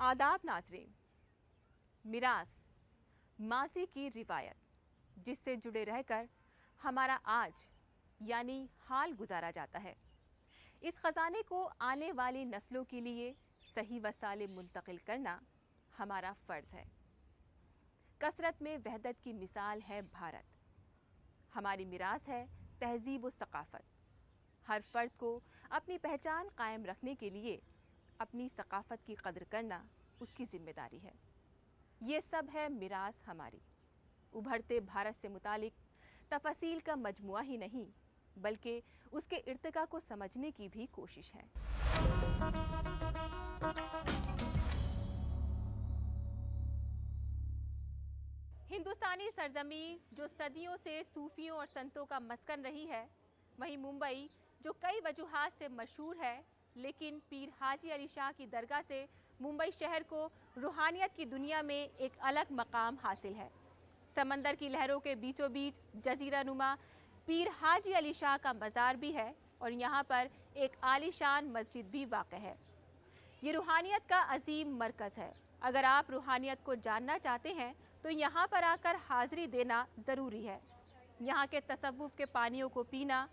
आदाब नाज़रीन। मिरास माजी की रिवायत जिससे जुड़े रहकर हमारा आज यानी हाल गुजारा जाता है। इस ख़जाने को आने वाली नस्लों के लिए सही वसाले मुंतकिल करना हमारा फ़र्ज़ है। कसरत में वहदत की मिसाल है भारत। हमारी मिरास है तहज़ीब व सक़ाफ़त। हर फ़र्द को अपनी पहचान कायम रखने के लिए अपनी सक़ाफ़त की कदर करना उसकी ज़िम्मेदारी है। ये सब है मिरास हमारी। उभरते भारत से मुतालिक तफ़सील का मजमुआ ही नहीं बल्कि उसके इर्तिका को समझने की भी कोशिश है। हिंदुस्तानी सरजमीं जो सदियों से सूफियों और संतों का मस्कन रही है, वहीं मुंबई जो कई वजूहात से मशहूर है, लेकिन पीर हाजी अली शाह की दरगाह से मुंबई शहर को रूहानियत की दुनिया में एक अलग मकाम हासिल है। समंदर की लहरों के बीचों बीच जजीरा नुमा पीर हाजी अली शाह का मज़ार भी है और यहाँ पर एक आलीशान मस्जिद भी वाक़ है। ये रूहानियत का अजीम मरकज़ है। अगर आप रूहानियत को जानना चाहते हैं तो यहाँ पर आकर हाज़िरी देना ज़रूरी है। यहाँ के तसव्वुफ़ के पानियों को पीना,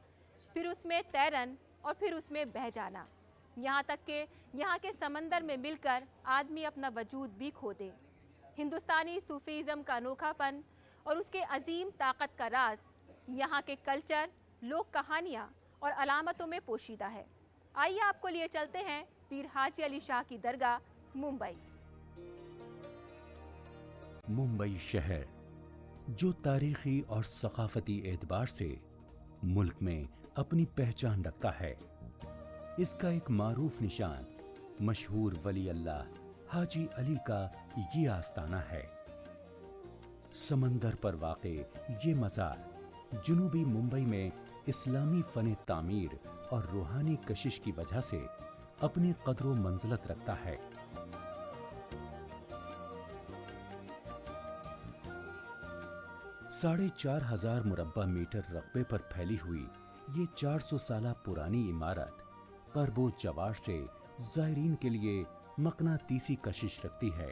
फिर उसमें तैरन और फिर उसमें बह जाना, यहाँ तक कि यहाँ के समंदर में मिलकर आदमी अपना वजूद भी खो दे। हिंदुस्तानी सूफीज़म का अनोखापन और उसके अजीम ताकत का राज यहाँ के कल्चर, लोक कहानियाँ और अलामतों में पोशीदा है। आइए आपको लिए चलते हैं पीर हाजी अली शाह की दरगाह मुंबई। मुंबई शहर जो तारीखी और सकाफती एतबार से मुल्क में अपनी पहचान रखता है, इसका एक मारूफ निशान मशहूर वली अल्लाह हाजी अली का ये आस्ताना है। समंदर पर वाक़े ये मज़ार जुनूबी मुंबई में इस्लामी फ़न तामीर और रूहानी कशिश की वजह से अपनी कदर व मंज़िलत रखता है। साढ़े 4,000 मुरब्बा मीटर रकबे पर फैली हुई ये 400 साल पुरानी इमारत परबो जवार से ज़ायरीन के लिए मकनातीसी कशिश रखती है।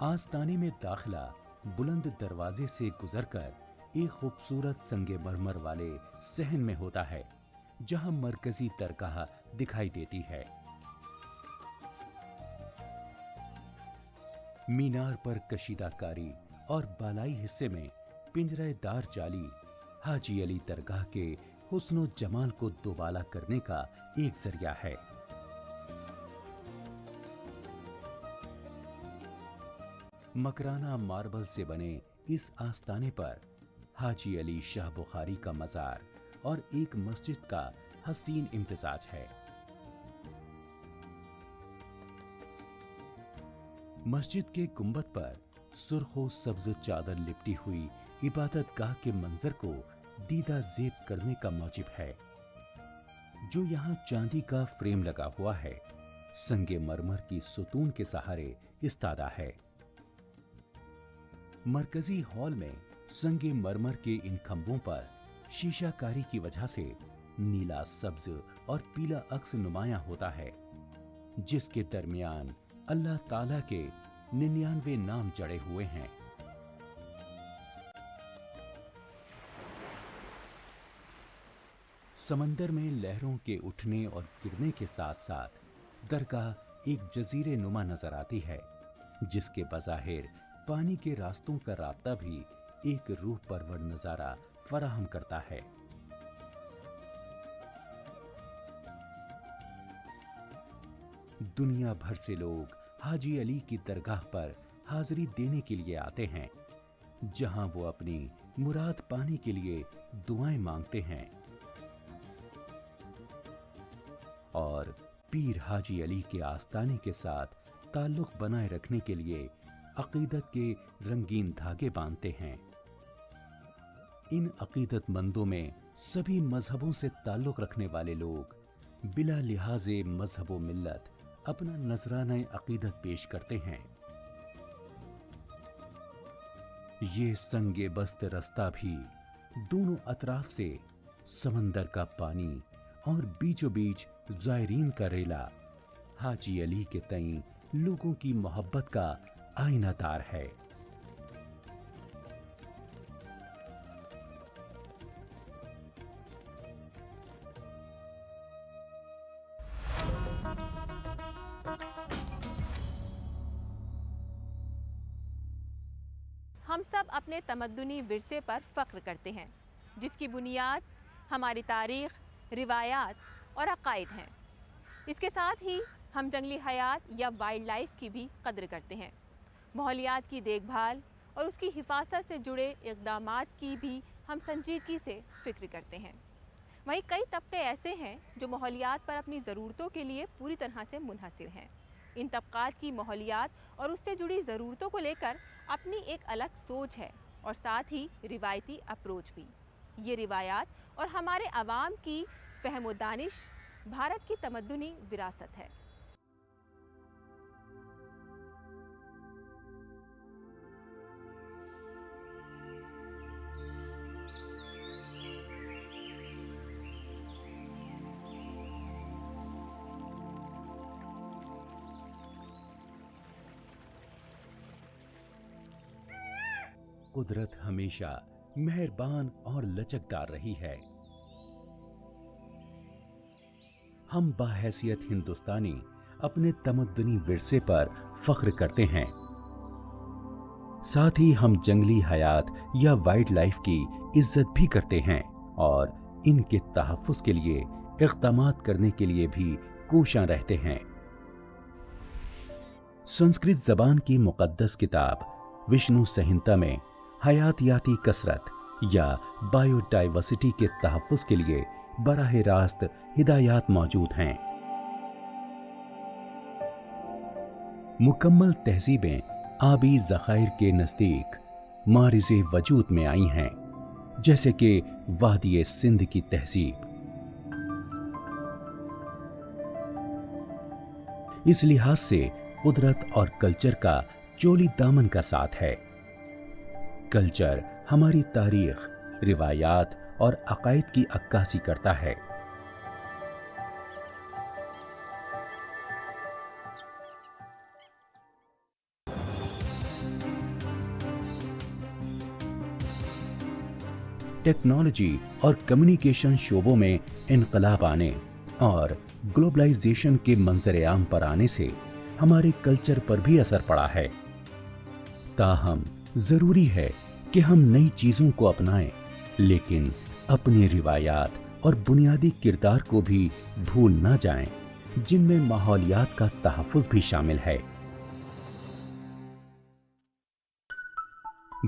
आस्ताने में दाखिला बुलंद दरवाजे से गुजरकर एक खूबसूरत संगे मरमर वाले सहन में होता है, जहां मरकजी दरगाह दिखाई देती है। मीनार पर कशीदाकारी और बालाई हिस्से में पिंजरेदार जाली हाजी अली दरगाह के हुस्नो जमाल को दोबाला करने का एक जरिया है। मकराना मार्बल से बने इस आस्ताने पर हाजी अली शाह बुखारी का मज़ार और एक मस्जिद का हसीन इम्तिजाज है। मस्जिद के गुंबद पर सुर्खो सब्ज चादर लिपटी हुई इबादत गाह के मंजर को दीदा ज़ेब करने का मौजिब है। जो यहाँ चांदी का फ्रेम लगा हुआ है, संगे मरमर की सुतून के सहारे इस्तादा है। मरकजी हॉल में संगे मरमर के इन खंभों पर शीशाकारी की वजह से नीला, सब्ज और पीला अक्स नुमायां होता है, जिसके दरमियान अल्लाह ताला के 99 नाम जड़े हुए हैं। समंदर में लहरों के उठने और गिरने के साथ साथ दरगाह एक जजीरे नुमा नजर आती है, जिसके बज़ाहिर पानी के रास्तों का राब्ता भी एक रूह परवर नजारा फराहम करता है। दुनिया भर से लोग हाजी अली की दरगाह पर हाजिरी देने के लिए आते हैं, जहां वो अपनी मुराद पाने के लिए दुआएं मांगते हैं और पीर हाजी अली के आस्ताने के साथ ताल्लुक बनाए रखने के लिए अकीदत के रंगीन धागे बांधते हैं। इन अकीदतमंदों में सभी मजहबों से ताल्लुक रखने वाले लोग बिला लिहाजे मजहब व मिल्लत अपना नजराना अकीदत पेश करते हैं। ये संगे बस्त रास्ता भी दोनों अतराफ से समंदर का पानी और बीचों बीच ज़ायरीन का रेला हाजी अली के तईं लोगों की मोहब्बत का आईनादार है। हम सब अपने तमद्दुनी विरसे पर फ़ख्र करते हैं, जिसकी बुनियाद हमारी तारीख़, रिवायात और अक़ाइद हैं। इसके साथ ही हम जंगली हयात या वाइल्ड लाइफ की भी कद्र करते हैं। माहौलियात की देखभाल और उसकी हिफाजत से जुड़े इक़दामात की भी हम संजीदगी से फ़िक्र करते हैं। वहीं कई तबके ऐसे हैं जो माहौलियात पर अपनी ज़रूरतों के लिए पूरी तरह से मुनहसिर हैं। इन तबक़ात की माहौलियात और उससे जुड़ी ज़रूरतों को लेकर अपनी एक अलग सोच है और साथ ही रिवायती अप्रोच भी। ये रिवायात और हमारे अवाम की फ़हम व दानिश भारत की तमद्दुनी विरासत है। कुदरत हमेशा मेहरबान और लचकदार रही है। हम बाहैसियत हिंदुस्तानी अपने तमद्दुनी विरसे पर फख्र करते हैं। साथ ही हम जंगली हयात या वाइल्ड लाइफ की इज्जत भी करते हैं और इनके तहफ़्फ़ुज़ के लिए इक़दामात करने के लिए भी कोशां रहते हैं। संस्कृत ज़बान की मुक़द्दस किताब विष्णु संहिता में हयातियाती कसरत या बायोडाइवर्सिटी के तहफ़्फ़ुज़ के लिए बराह रास्त हिदायत मौजूद हैं। मुकम्मल तहज़ीबें आबी ज़ख़ाइर के नज़दीक मारिज़े वजूद में आई हैं, जैसे कि वादी सिंध की तहज़ीब। इस लिहाज से कुदरत और कल्चर का चोली दामन का साथ है। कल्चर हमारी तारीख, रिवायात और अकायद की अक्कासी करता है। टेक्नोलॉजी और कम्युनिकेशन शोबों में इनकलाब आने और ग्लोबलाइजेशन के मंजर आम पर आने से हमारे कल्चर पर भी असर पड़ा है। ताहम जरूरी है कि हम नई चीजों को अपनाएं, लेकिन अपनी रिवायात और बुनियादी किरदार को भी भूल ना जाएं, जिनमें माहौलियात का तहफ़्फ़ुज़ भी शामिल है।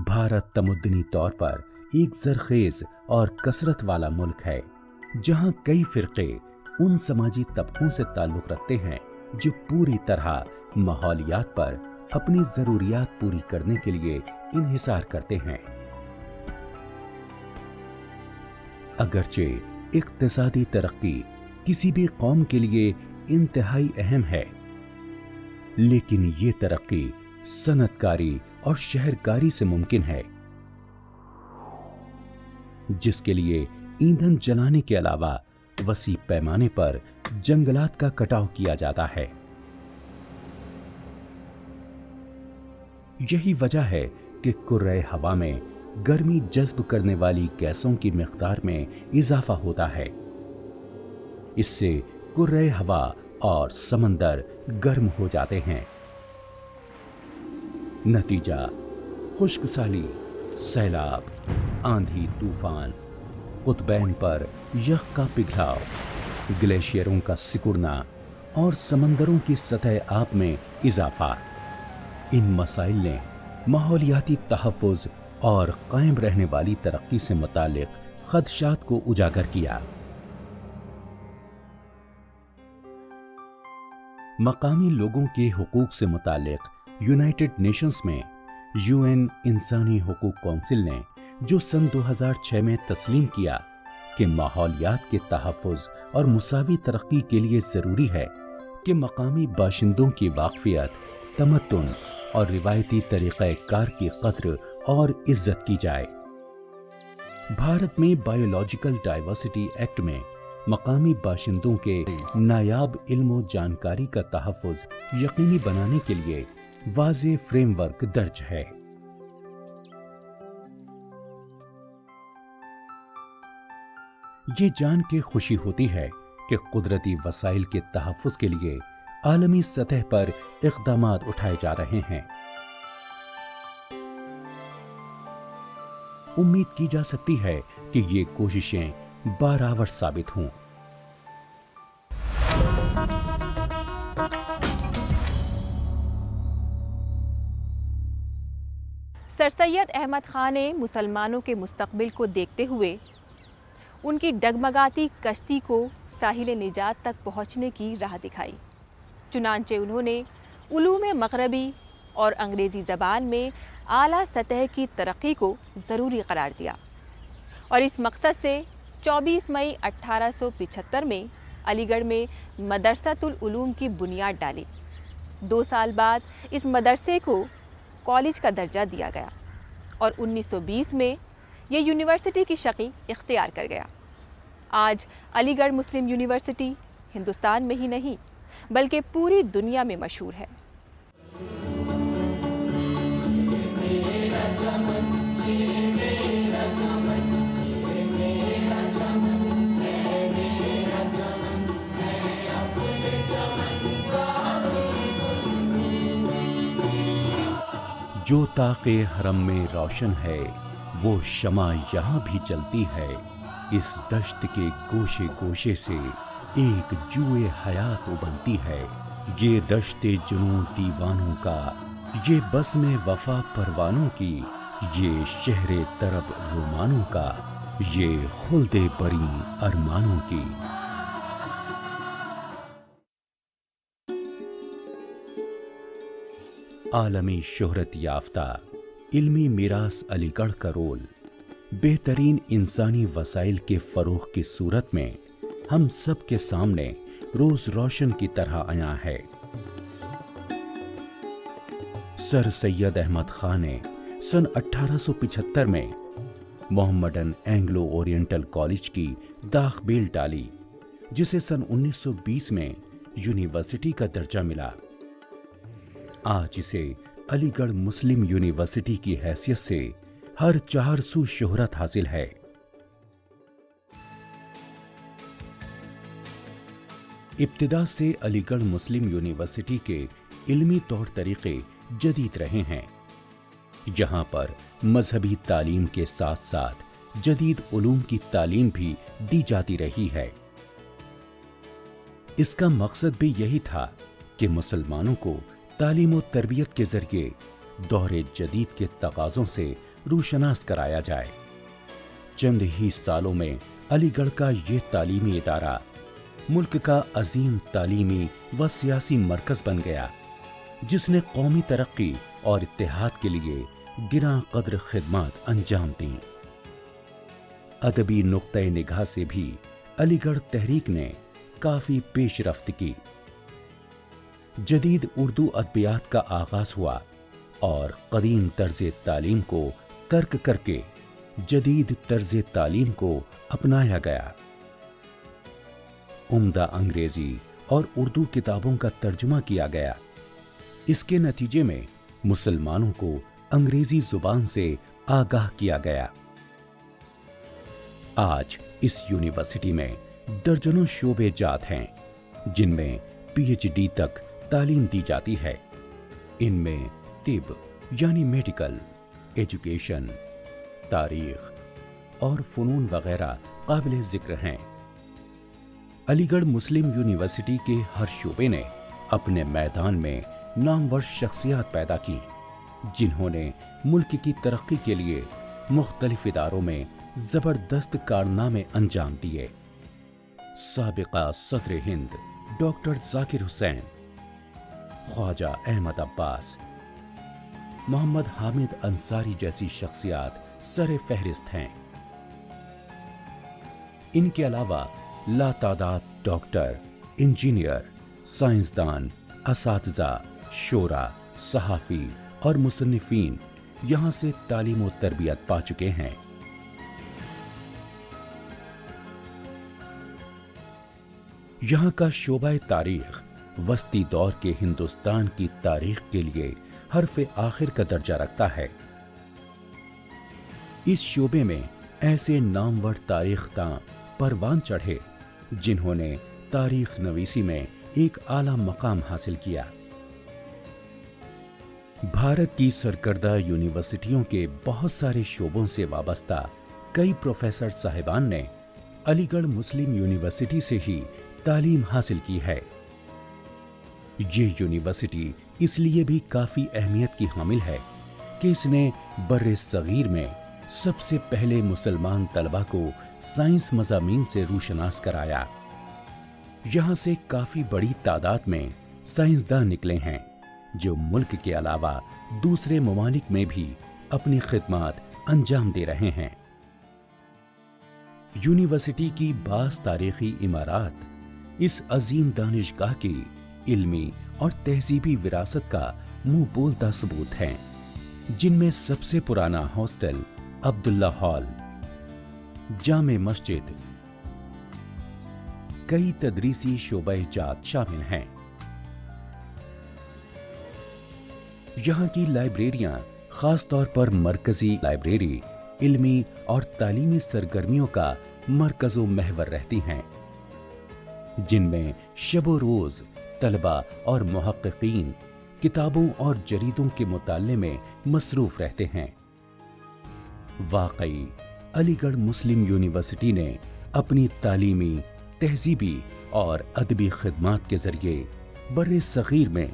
भारत तमद्दुनी तौर पर एक ज़रख़ेज़ और कसरत वाला मुल्क है, जहां कई फ़िरक़े उन समाजी तबकों से ताल्लुक़ रखते हैं जो पूरी तरह माहौलियात पर अपनी ज़रूरियात पूरी करने के लिए इन्हिसार करते हैं। अगरचे इक़्तिसादी तरक्की किसी भी कौम के लिए इंतहाई अहम है, लेकिन ये तरक्की सनतकारी और शहरकारी से मुमकिन है, जिसके लिए ईंधन जलाने के अलावा वसी पैमाने पर जंगलात का कटाव किया जाता है। यही वजह है कि कुर्रे हवा में गर्मी जज्ब करने वाली गैसों की मिक़दार में इजाफा होता है। इससे कुर्रे हवा और समंदर गर्म हो जाते हैं। नतीजा खुश्क साली, सैलाब, आंधी तूफान, कुतबैन पर यख का पिघलाव, ग्लेशियरों का सिकुड़ना और समंदरों की सतह आब में इजाफा। इन मसाइल ने माहौलियाती तहफ़्फ़ुज़ और कायम रहने वाली तरक्की से मुतालिक ख़दशात को उजागर किया। मकामी लोगों के हुकूक से मुतालिक यूनाइटेड नेशंस में यूएन इंसानी हुकूक काउंसिल ने जो सन 2006 में तस्लीम किया कि माहौलियात के तहफ़्फ़ुज़ और मुसावी तरक्की के लिए ज़रूरी है कि मकामी बाशिंदों की वाक़फ़ियत, तमद्दुन और रिवायती तरीक़ाकार की क़द्र और इज्जत की जाए। भारत में बायोलॉजिकल डाइवर्सिटी एक्ट में मकामी बाशिंदों के नायाब इल्म और जानकारी का तहफ़्फ़ुज़ यकीनी बनाने के लिए वाज़ेह फ्रेमवर्क दर्ज है। ये जान के खुशी होती है कि कुदरती वसाइल के तहफ़्फ़ुज़ के लिए आलमी सतह पर इक़दामात उठाए जा रहे हैं। उम्मीद की जा सकती है कि ये कोशिशें बारावर साबित हों। सर सैयद अहमद खान ने मुसलमानों के मुस्तक़बिल को देखते हुए उनकी डगमगाती कश्ती को साहिल निजात तक पहुंचने की राह दिखाई। चुनांचे उन्होंने उलूम मग़रबी और अंग्रेज़ी ज़बान में आला सतह की तरक्की को ज़रूरी करार दिया और इस मकसद से 24 मई 1875 में अलीगढ़ में मदरसतुल उलूम की बुनियाद डाली। 2 साल बाद इस मदरसे को कॉलेज का दर्जा दिया गया और 1920 में ये यूनिवर्सिटी की शक्ल इख्तियार कर गया। आज अलीगढ़ मुस्लिम यूनिवर्सिटी हिंदुस्तान में ही नहीं बल्कि पूरी दुनिया में मशहूर है। जो ताक़े हरम में रोशन है वो शमा यहाँ भी चलती है। इस दश्त के गोशे गोशे से एक जुए हयात उबलती है। ये दश्ते जुनून दीवानों का, ये बस में वफा परवानों की, ये शहरे तरब रोमानों का, ये खुल्दे बरी अरमानों की। आलमी शोहरत याफ्ता इल्मी मीरास अलीगढ़ का रोल बेहतरीन इंसानी वसाइल के फ़रोग़ की सूरत में हम सब के सामने रोज़ रोशन की तरह आया है। सर सैयद अहमद खान ने सन 1875 में मोहम्मडन एंग्लो ओरिएंटल कॉलेज की दाख बेल डाली, जिसे सन 1920 में यूनिवर्सिटी का दर्जा मिला। आज इसे अलीगढ़ मुस्लिम यूनिवर्सिटी की हैसियत से हर 4 सू शोहरत हासिल है। इब्तिदा से अलीगढ़ मुस्लिम यूनिवर्सिटी के इल्मी तौर तरीके जदीद रहे हैं। यहाँ पर मजहबी तालीम के साथ साथ जदीद उलूम की तालीम भी दी जाती रही है। इसका मकसद भी यही था कि मुसलमानों को तालीम और तरबियत के जरिए दौरे जदीद के तकाज़ों से रूशनास कराया जाए। चंद ही सालों में अलीगढ़ का ये तालीमी इदारा मुल्क का अजीम तालीमी व सियासी मरकज़ बन गया, जिसने कौमी तरक्की और इत्तेहाद के लिए गिरां कद्र खिदमत अंजाम दी। अदबी नुक्ते निगाह से भी अलीगढ़ तहरीक ने काफ़ी पेशरफ्त की। जदीद उर्दू अदबियात का आगाज हुआ और कदीम तर्ज़ तालीम को तर्क करके जदीद तर्ज़ तालीम को अपनाया गया। उम्दा अंग्रेजी और उर्दू किताबों का तर्जुमा किया गया। इसके नतीजे में मुसलमानों को अंग्रेजी जुबान से आगाह किया गया। आज इस यूनिवर्सिटी में दर्जनों शोबे जात हैं, जिनमें PhD तक तालीम दी जाती है। इनमें तिब यानी मेडिकल, एजुकेशन, तारीख और फ़नून वगैरह काबिल ज़िक्र हैं। अलीगढ़ मुस्लिम यूनिवर्सिटी के हर शोबे ने अपने मैदान में नामवर शख्सियत पैदा की, जिन्होंने मुल्क की तरक्की के लिए मुख्तलिफ इदारों में ज़बरदस्त कारनामे अंजाम दिए। साबिक़ा सदर हिंद डॉक्टर ज़ाकिर हुसैन, ख्वाजा अहमद अब्बास, मोहम्मद हामिद अंसारी जैसी शख्सियत सरे फहरिस्त हैं। इनके अलावा लातादाद डॉक्टर, इंजीनियर, साइंसदान, असातिज़ा, शोरा, सहाफ़ी और मुसन्निफ़ीन यहाँ से तालीम व तरबियत पा चुके हैं। यहाँ का शोबा तारीख वस्ती दौर के हिंदुस्तान की तारीख के लिए हर्फ आखिर का दर्जा रखता है। इस शोबे में ऐसे नामवर तारीखदां परवान चढ़े जिन्होंने तारीख नवीसी में एक आला मकाम हासिल किया। भारत की सरकर्दा यूनिवर्सिटियों के बहुत सारे शोबों से वाबस्ता कई प्रोफेसर साहिबान ने अलीगढ़ मुस्लिम यूनिवर्सिटी से ही तालीम हासिल की है। ये यूनिवर्सिटी इसलिए भी काफी अहमियत की हामिल है कि इसने बर्रे सगीर में सबसे पहले मुसलमान तलबा को साइंस मज़ामीन से रूशनास कराया। यहाँ से काफी बड़ी तादाद में साइंसदान निकले हैं जो मुल्क के अलावा दूसरे ममालिक में भी अपनी खिदमत अंजाम दे रहे हैं। यूनिवर्सिटी की बास तारीखी इमारत इस अजीम दानिशगाह की इल्मी और तहजीबी विरासत का मुंह बोलता सबूत है, जिनमें सबसे पुराना हॉस्टल अब्दुल्ला हॉल, जामे मस्जिद, कई तदरीसी शोबा-ए-जात शामिल हैं। यहाँ की लाइब्रेरियां खास तौर पर मरकजी लाइब्रेरी इल्मी और तालीमी सरगर्मियों का मरकज़ो महवर रहती हैं, जिनमें शबो रोज तलबा और मुहक्किकीन किताबों और जरीदों के मुताले में मसरूफ रहते हैं। वाकई अलीगढ़ मुस्लिम यूनिवर्सिटी ने अपनी तालीमी, तहजीबी और अदबी खिदमात के जरिए बर्रे सगीर में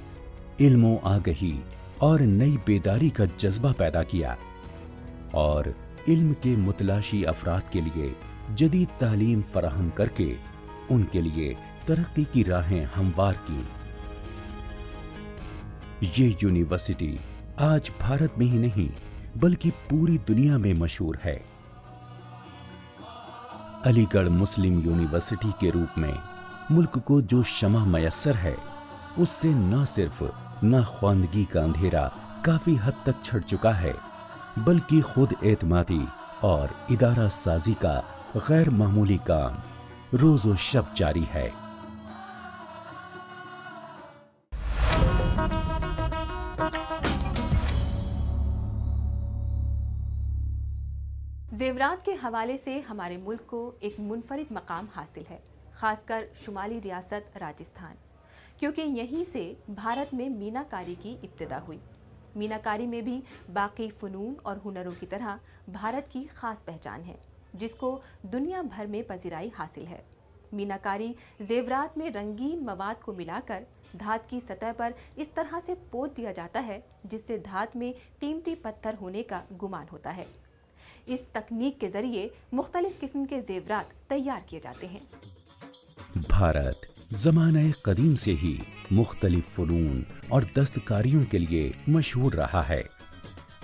इल्मो आगही और नई बेदारी का जज्बा पैदा किया और इल्म के मुतलाशी अफराद के लिए जदीद तालीम फराहम करके उनके लिए तरक्की की राहें हमवार की। ये यूनिवर्सिटी आज भारत में ही नहीं बल्कि पूरी दुनिया में मशहूर है। अलीगढ़ मुस्लिम यूनिवर्सिटी के रूप में मुल्क को जो शमा मयस्सर है, उससे न सिर्फ नाख्वानदगी का अंधेरा काफी हद तक छट चुका है, बल्कि खुद एतमादी और इदारा साजी का गैर मामूली काम रोजो शब जारी है। जेवरात के हवाले से हमारे मुल्क को एक मुनफरिद मकाम हासिल है, खासकर शुमाली रियासत राजस्थान, क्योंकि यहीं से भारत में मीनाकारी की इब्तिदा हुई। मीनाकारी में भी बाकी फ़नून और हुनरों की तरह भारत की ख़ास पहचान है, जिसको दुनिया भर में पजीराई हासिल है। मीनाकारी जेवरात में रंगीन मवाद को मिलाकर धात की सतह पर इस तरह से पोत दिया जाता है जिससे धात में कीमती पत्थर होने का गुमान होता है। इस तकनीक के जरिए मुख्तलिफ किस्म के जेवरात तैयार किए जाते हैं। भारत ज़माने कदीम से ही मुख्तलिफ फ़नून और दस्तकारियों के लिए मशहूर रहा है।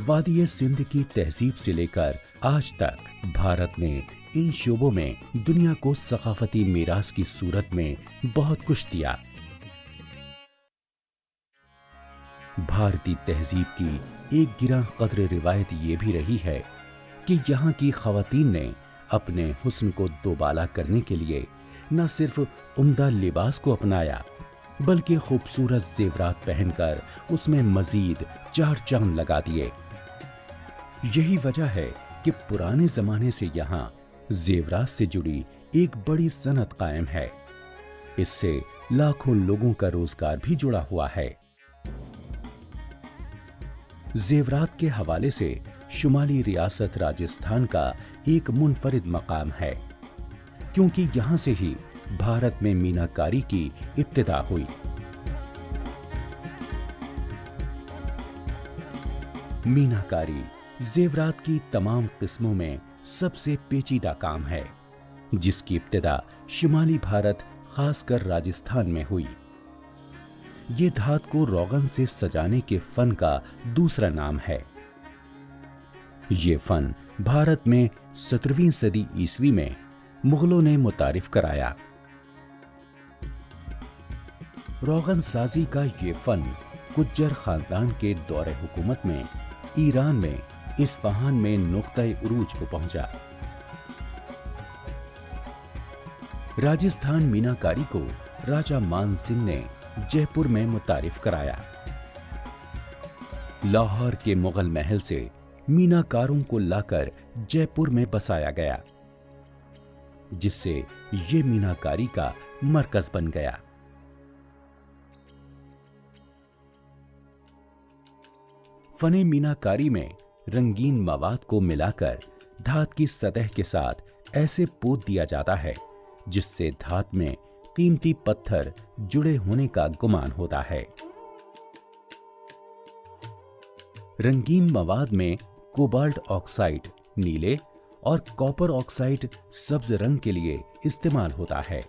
वादी सिंध की तहजीब से लेकर आज तक भारत ने इन शोबों में दुनिया को सकाफती मीरास की सूरत में बहुत कुछ दिया। भारतीय तहजीब की एक गिरा कदर रिवायत ये भी रही है कि यहाँ की ख़वातीन ने अपने हुस्न को दोबाला करने के लिए न सिर्फ उम्दा लिबास को अपनाया, बल्कि खूबसूरत जेवरात पहनकर उसमें मजीद चार चांद लगा दिए। यही वजह है कि पुराने जमाने से यहाँ जेवरात से जुड़ी एक बड़ी सनत कायम है। इससे लाखों लोगों का रोजगार भी जुड़ा हुआ है। जेवरात के हवाले से शुमाली रियासत राजस्थान का एक मुनफरिद मकाम है, क्योंकि यहाँ से ही भारत में मीनाकारी की इब्तिदा हुई। मीनाकारी जेवरात की तमाम किस्मों में सबसे पेचीदा काम है, जिसकी इब्तिदा शुमाली भारत खासकर राजस्थान में हुई। ये धात को रोगन से सजाने के फन का दूसरा नाम है। ये फन भारत में 17वीं सदी ईस्वी में मुगलों ने मुतारिफ कराया। रोगन साजी का ये फन गुज्जर खानदान के दौरे हुकूमत में ईरान में इस्फहान में नुक्ता-ए उरूज को पहुंचा। राजस्थान मीनाकारी को राजा मान सिंह ने जयपुर में मुतारिफ कराया। लाहौर के मुगल महल से मीनाकारों को लाकर जयपुर में बसाया गया, जिससे ये मीनाकारी का मरकज बन गया। फने मीनाकारी में रंगीन मवाद को मिलाकर धात की सतह के साथ ऐसे पोत दिया जाता है जिससे धात में कीमती पत्थर जुड़े होने का गुमान होता है। रंगीन मवाद में कोबाल्ट ऑक्साइड नीले और कॉपर ऑक्साइड सब्ज रंग के लिए इस्तेमाल होता है।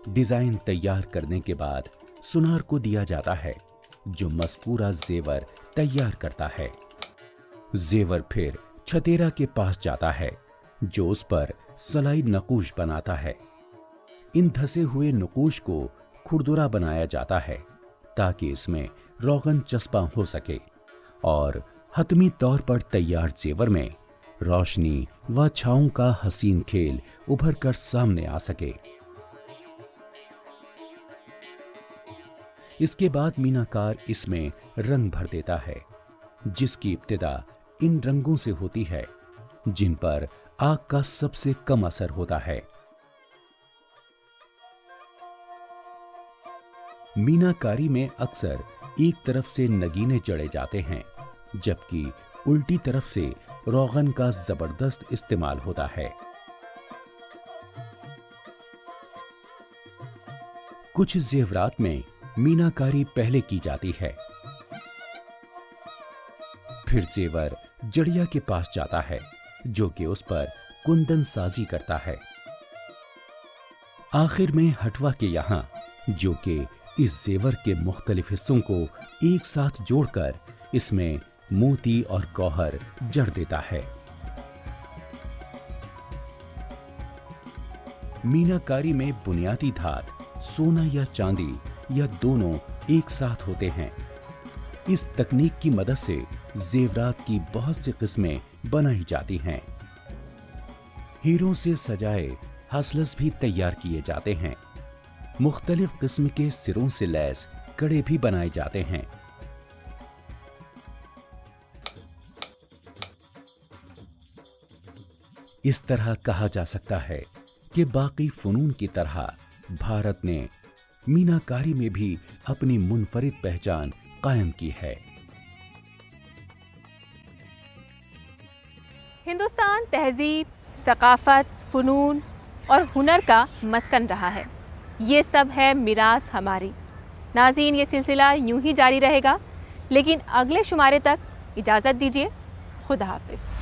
डिजाइन तैयार करने के बाद सुनार को दिया जाता है, जो मस्कूरा जेवर तैयार करता है। जेवर फिर छतेरा के पास जाता है, जो उस पर सलाई नकूश बनाता है। इन धसे हुए नकूश को खुरदुरा बनाया जाता है ताकि इसमें रोगन चस्पा हो सके और हतमी तौर पर तैयार जेवर में रोशनी व छांव का हसीन खेल उभर कर सामने आ सके। इसके बाद मीनाकार इसमें रंग भर देता है, जिसकी इब्तिदा इन रंगों से होती है जिन पर आग का सबसे कम असर होता है। मीनाकारी में अक्सर एक तरफ से नगीने जड़े जाते हैं, जबकि उल्टी तरफ से रोगन का जबरदस्त इस्तेमाल होता है। कुछ जेवरात में मीनाकारी पहले की जाती है, फिर जेवर जड़िया के पास जाता है, जो कि उस पर कुंदन साजी करता है। आखिर में हटवा के यहाँ, जो कि इस जेवर के मुख्तलिफ हिस्सों को एक साथ जोड़कर इसमें मोती और गौहर जड़ देता है। मीनाकारी में बुनियादी धात सोना या चांदी या दोनों एक साथ होते हैं। इस तकनीक की मदद से जेवरात की बहुत सी किस्में बनाई जाती हैं। हीरों से सजाए हासलस भी तैयार किए जाते हैं। मुख्तलिफ किस्म के सिरों से लैस कड़े भी बनाए जाते हैं। इस तरह कहा जा सकता है कि बाकी फनून की तरह भारत ने मीनाकारी में भी अपनी मुनफरिद पहचान कायम की है। हिंदुस्तान तहजीब, सकाफत, फनून और हुनर का मस्कन रहा है। ये सब है मिरास हमारी। नाज़रीन, ये सिलसिला यूं ही जारी रहेगा, लेकिन अगले शुमारे तक इजाज़त दीजिए। खुदा हाफिज़।